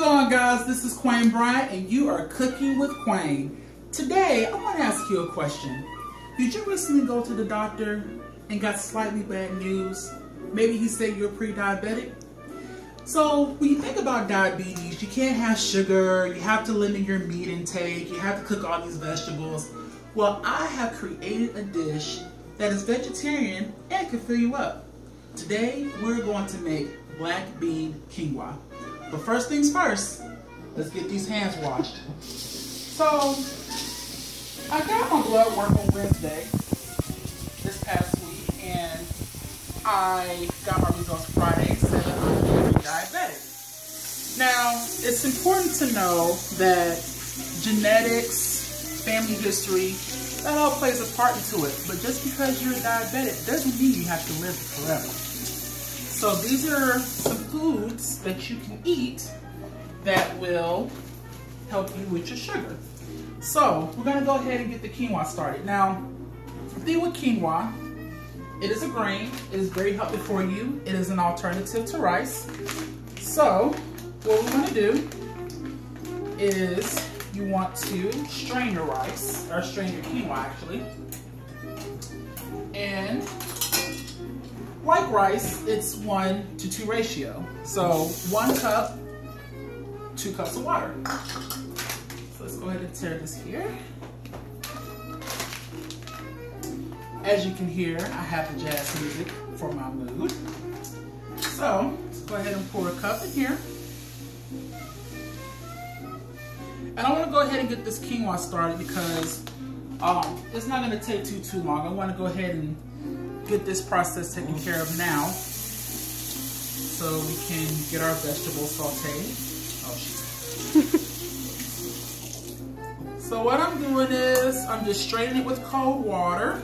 on, guys? This is Quayne Bryant, and you are Cooking with Quayne. Today, I want to ask you a question. Did you recently go to the doctor and got slightly bad news? Maybe he said you're pre-diabetic? So, when you think about diabetes, you can't have sugar, you have to limit your meat intake, you have to cook all these vegetables. Well, I have created a dish that is vegetarian and can fill you up. Today, we're going to make black bean quinoa. But first things first, let's get these hands washed. So, I got my blood work on Wednesday, this past week, and I got my results Friday, said I'm diabetic. Now, it's important to know that genetics, family history, that all plays a part into it. But just because you're diabetic doesn't mean you have to live forever. So these are some foods that you can eat that will help you with your sugar. So we're gonna go ahead and get the quinoa started. Now, the thing with quinoa, it is a grain. It is very healthy for you. It is an alternative to rice. So what we're gonna do is you want to strain your rice, or strain your quinoa actually. And like rice, it's 1-to-2 ratio. So 1 cup, 2 cups of water. So let's go ahead and tear this here. As you can hear, I have the jazz music for my mood. So let's go ahead and pour a cup in here. And I want to go ahead and get this quinoa started because it's not going to take too long. I want to go ahead and get this process taken care of now so we can get our vegetables sauteed. Oh, shit. So what I'm doing is I'm just straining it with cold water.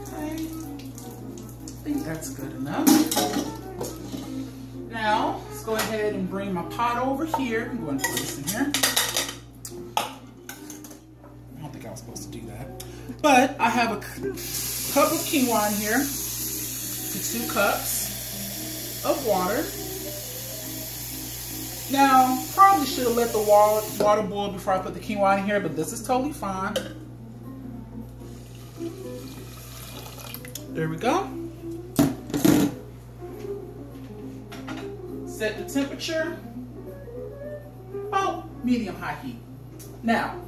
Okay, I think that's good enough. Now, let's go ahead and bring my pot over here. I'm going to put this in here. I was supposed to do that. But I have a cup of quinoa in here to 2 cups of water. Now, probably should have let the water boil before I put the quinoa in here, but this is totally fine. There we go. Set the temperature. Oh, medium-high heat. Now,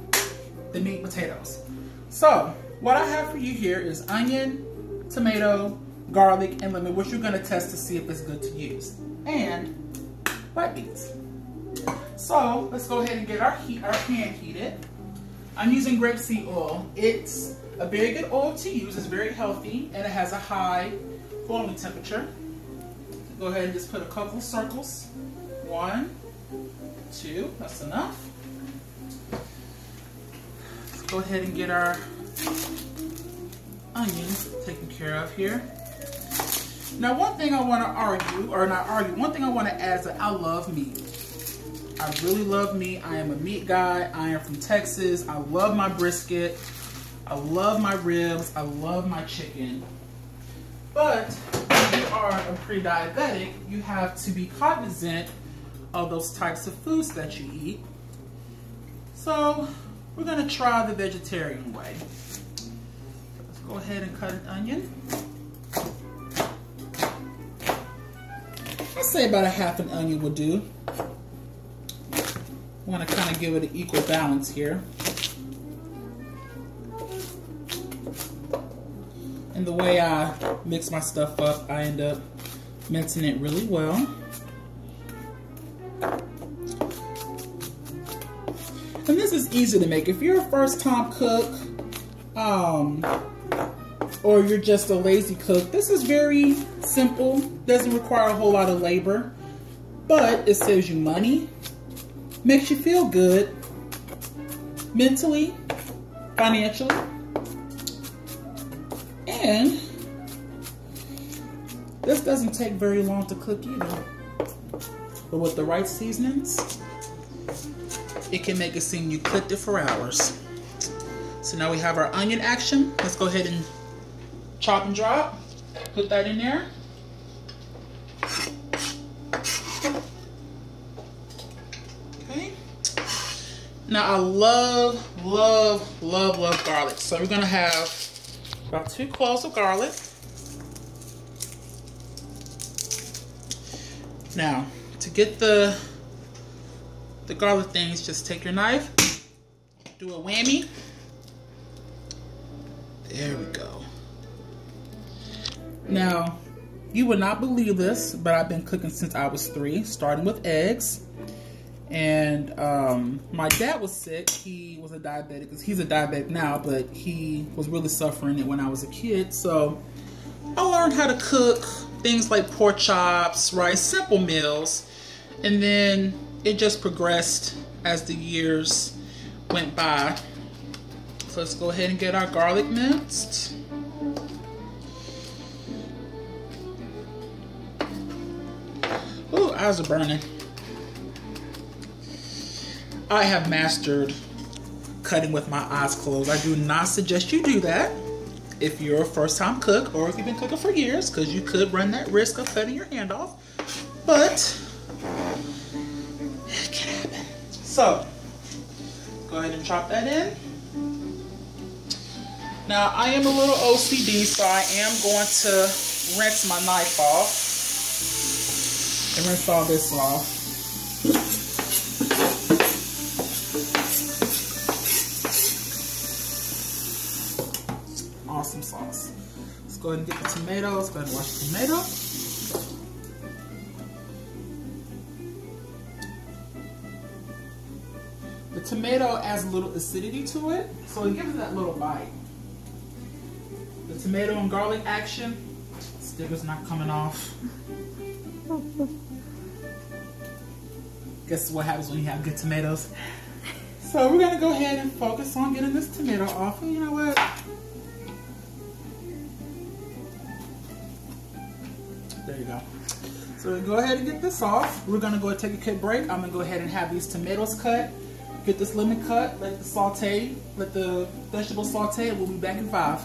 the meat and potatoes. So what I have for you here is onion, tomato, garlic, and lemon, which you're going to test to see if it's good to use, and white beans. So let's go ahead and get our pan heated. I'm using grapeseed oil. It's a very good oil to use. It's very healthy and it has a high boiling temperature. Go ahead and just put a couple circles. 1, 2, that's enough. Go ahead and get our onions taken care of here. Now, one thing I want to argue, or not argue, one thing I want to add is that I love meat. I really love meat. I am a meat guy. I am from Texas. I love my brisket. I love my ribs. I love my chicken. But if you are a pre-diabetic, you have to be cognizant of those types of foods that you eat. So we're going to try the vegetarian way. Let's go ahead and cut an onion. I'd say about a half an onion will do. I want to kind of give it an equal balance here. And the way I mix my stuff up, I end up mincing it really well. And this is easy to make. If you're a first-time cook, or you're just a lazy cook, this is very simple. Doesn't require a whole lot of labor, but it saves you money, makes you feel good, mentally, financially, and this doesn't take very long to cook either. But with the right seasonings, it can make it seem you cooked it for hours. So now we have our onion action. Let's go ahead and chop and drop. Put that in there. Okay. Now I love, love, love, love garlic. So we're gonna have about 2 cloves of garlic. Now, to get the garlic things, just take your knife, do a whammy. There we go. Now, you would not believe this, but I've been cooking since I was 3, starting with eggs. And my dad was sick. He was a diabetic, because he's a diabetic now, but he was really suffering it when I was a kid. So I learned how to cook things like pork chops, right? Simple meals. And then it just progressed as the years went by. So let's go ahead and get our garlic minced. Ooh, eyes are burning. I have mastered cutting with my eyes closed. I do not suggest you do that if you're a first-time cook or if you've been cooking for years, because you could run that risk of cutting your hand off. But it can happen. So go ahead and chop that in. Now I am a little OCD, so I am going to rinse my knife off and rinse all this off. Awesome sauce. Let's go ahead and get the tomatoes. Go ahead and wash the tomato. The tomato adds a little acidity to it, so it gives it that little bite. The tomato and garlic action, sticker's not coming off. Guess what happens when you have good tomatoes? So we're gonna go ahead and focus on getting this tomato off. And you know what? There you go. So we go ahead and get this off. We're gonna go take a quick break. I'm gonna go ahead and have these tomatoes cut, get this lemon cut, let the vegetables saute, and we'll be back in 5.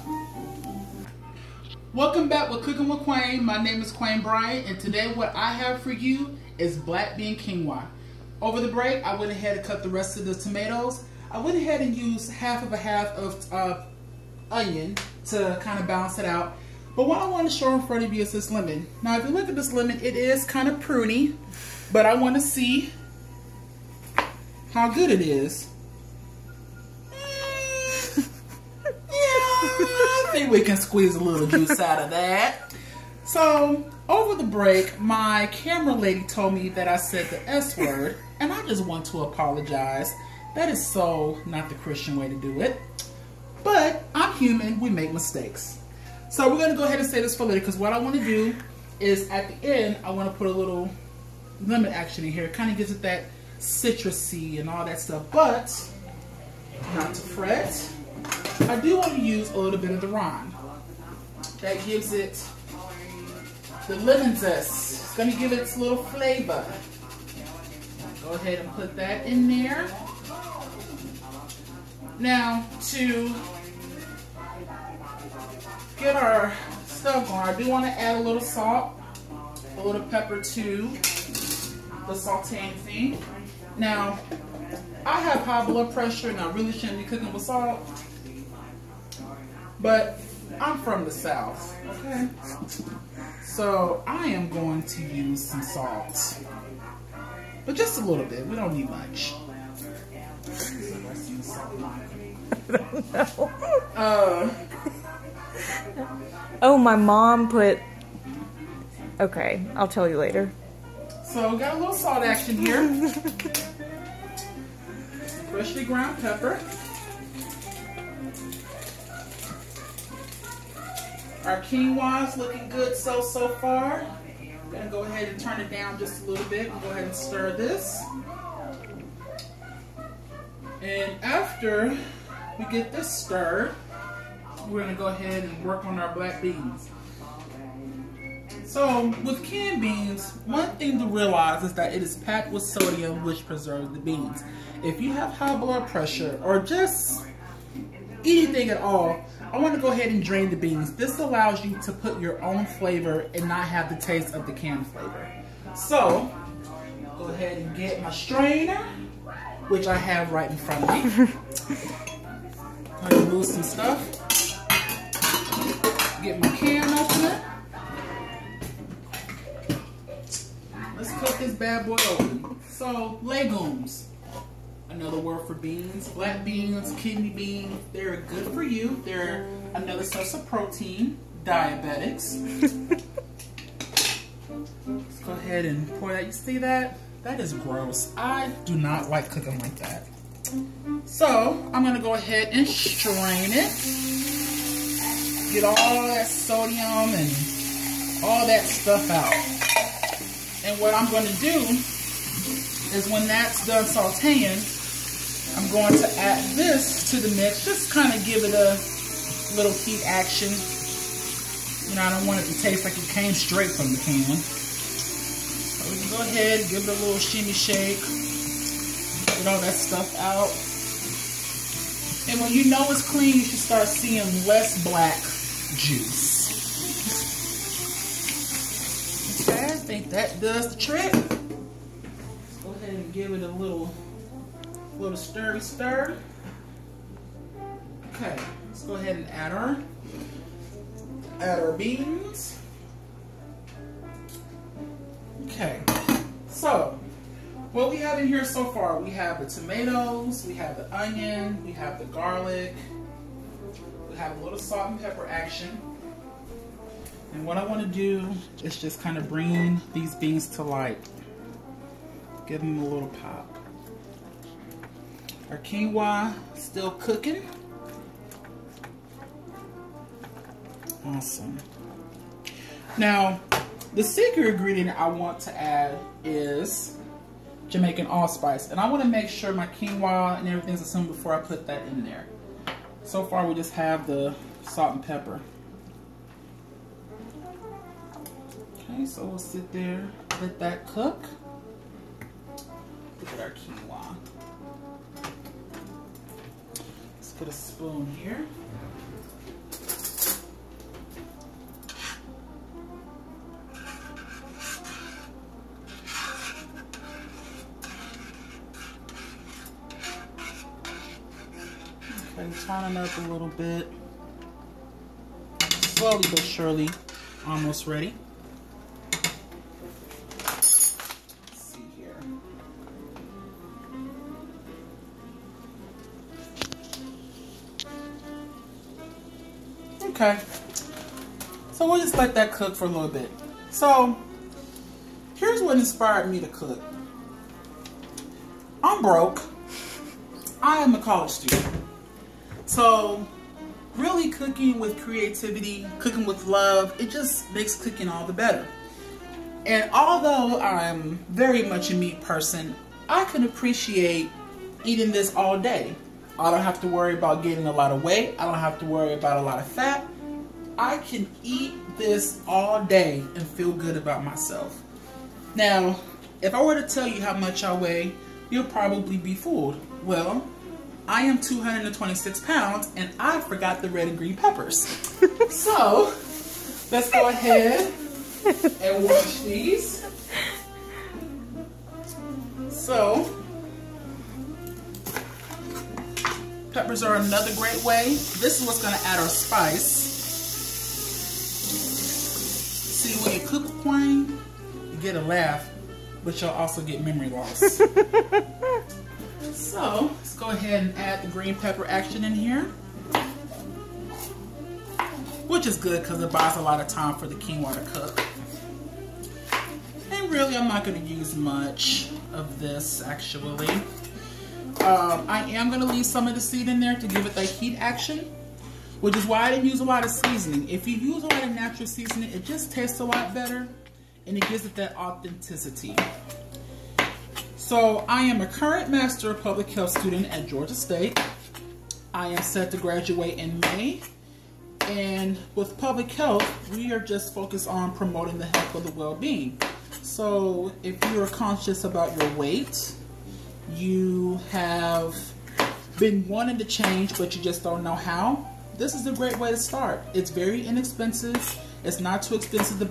Welcome back with Cooking with Quain. My name is Quain Bryant, and today what I have for you is black bean quinoa. Over the break, I went ahead and cut the rest of the tomatoes. I went ahead and used half of onion to kind of balance it out. But what I want to show in front of you is this lemon. Now, if you look at this lemon, it is kind of pruny, but I want to see how good it is. I think we can squeeze a little juice out of that. So, over the break, my camera lady told me that I said the S word, and I just want to apologize. That is so not the Christian way to do it. But I'm human, we make mistakes. So we're gonna go ahead and say this for later, because what I want to do is at the end, I want to put a little lemon action in here. It kind of gives it that citrusy and all that stuff, but not to fret. I do want to use a little bit of the rind. That gives it the lemon zest. It's going to give it its little flavor. Go ahead and put that in there. Now, to get our stuff going, I do want to add a little salt, a little pepper to the sauteing thing. Now, I have high blood pressure and I really shouldn't be cooking with salt, but I'm from the South, okay? So I am going to use some salt, but just a little bit. We don't need much. I don't know. Oh, my mom put... Okay, I'll tell you later. So we got a little salt action here. Freshly ground pepper. Our quinoa is looking good so far. I'm gonna go ahead and turn it down just a little bit and go ahead and stir this. And after we get this stirred, we're gonna go ahead and work on our black beans. So with canned beans, one thing to realize is that it is packed with sodium, which preserves the beans. If you have high blood pressure or just anything at all, I want to go ahead and drain the beans. This allows you to put your own flavor and not have the taste of the canned flavor. So, go ahead and get my strainer, which I have right in front of me. I'm gonna remove some stuff. Get my can opener. Let's cut this bad boy open. So, legumes. Another word for beans. Black beans, kidney beans. They're good for you. They're another source of protein. Diabetics. Let's go ahead and pour that. You see that? That is gross. I do not like cooking like that. So, I'm going to go ahead and strain it. Get all that sodium and all that stuff out. And what I'm going to do is when that's done sauteing, I'm going to add this to the mix. Just kind of give it a little heat action. You know, I don't want it to taste like it came straight from the can. So we can go ahead, give it a little shimmy shake. Get all that stuff out. And when you know it's clean, you should start seeing less black juice. Okay, I think that does the trick. Let's go ahead and give it a little stir. Okay, let's go ahead and add our beans. Okay, so what we have in here so far, we have the tomatoes, we have the onion, we have the garlic, we have a little salt and pepper action. And what I want to do is just kind of bring these beans to light. Give them a little pop. Our quinoa still cooking. Awesome. Now, the secret ingredient I want to add is Jamaican allspice. And I want to make sure my quinoa and everything's assumed before I put that in there. So far, we just have the salt and pepper. Okay, so we'll sit there, let that cook. Look at our quinoa. Let's put a spoon here. Okay, turn it up a little bit. Slowly but surely, almost ready. Okay, so we'll just let that cook for a little bit. So, here's what inspired me to cook. I'm broke. I am a college student. So, really cooking with creativity, cooking with love, it just makes cooking all the better. And although I'm very much a meat person, I can appreciate eating this all day. I don't have to worry about gaining a lot of weight. I don't have to worry about a lot of fat. I can eat this all day and feel good about myself. Now, if I were to tell you how much I weigh, you'll probably be fooled. Well, I am 226 pounds and I forgot the red and green peppers. So, let's go ahead and wash these. So, peppers are another great way. This is what's going to add our spice. See, when you cook quain, you get a laugh, but you'll also get memory loss. So, let's go ahead and add the green pepper action in here. Which is good because it buys a lot of time for the quinoa to cook. And really, I'm not going to use much of this, actually. I am going to leave some of the seed in there to give it that heat action, which is why I didn't use a lot of seasoning. If you use a lot of natural seasoning, it just tastes a lot better and it gives it that authenticity. So I am a current Master of Public Health student at Georgia State. I am set to graduate in May. And with public health, we are just focused on promoting the health of the well-being. So if you are conscious about your weight, you have been wanting to change, but you just don't know how, this is a great way to start. It's very inexpensive. It's not too expensive to